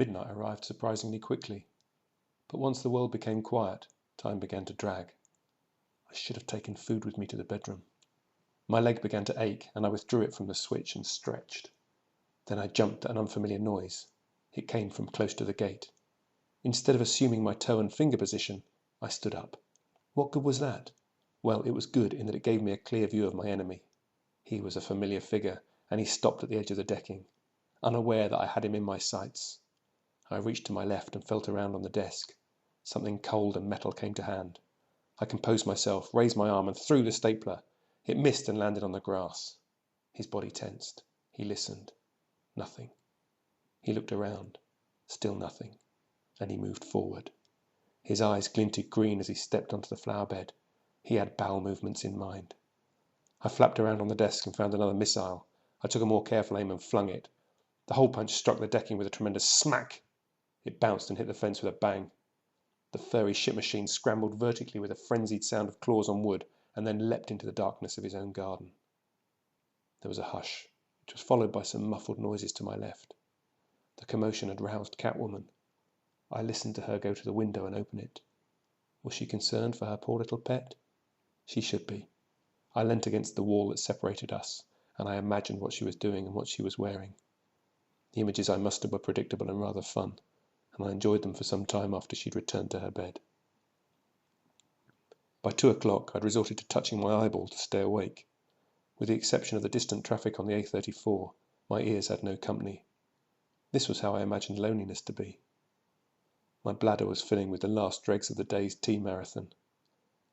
Midnight arrived surprisingly quickly, but once the world became quiet, time began to drag. I should have taken food with me to the bedroom. My leg began to ache, and I withdrew it from the switch and stretched. Then I jumped at an unfamiliar noise. It came from close to the gate. Instead of assuming my toe and finger position, I stood up. What good was that? Well, it was good in that it gave me a clear view of my enemy. He was a familiar figure, and he stopped at the edge of the decking, unaware that I had him in my sights. I reached to my left and felt around on the desk. Something cold and metal came to hand. I composed myself, raised my arm, and threw the stapler. It missed and landed on the grass. His body tensed. He listened. Nothing. He looked around. Still nothing. And he moved forward. His eyes glinted green as he stepped onto the flower bed. He had bowel movements in mind. I flapped around on the desk and found another missile. I took a more careful aim and flung it. The hole punch struck the decking with a tremendous smack. It bounced and hit the fence with a bang. The furry ship machine scrambled vertically with a frenzied sound of claws on wood, and then leapt into the darkness of his own garden. There was a hush, which was followed by some muffled noises to my left. The commotion had roused Catwoman. I listened to her go to the window and open it. Was she concerned for her poor little pet? She should be. I leant against the wall that separated us, and I imagined what she was doing and what she was wearing. The images I mustered were predictable and rather fun, and I enjoyed them for some time after she'd returned to her bed. By 2 o'clock, I'd resorted to touching my eyeball to stay awake. With the exception of the distant traffic on the A34, my ears had no company. This was how I imagined loneliness to be. My bladder was filling with the last dregs of the day's tea marathon.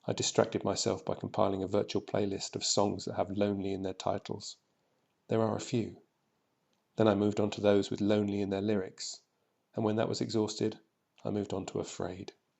I distracted myself by compiling a virtual playlist of songs that have lonely in their titles. There are a few. Then I moved on to those with lonely in their lyrics, and when that was exhausted, I moved on to afraid.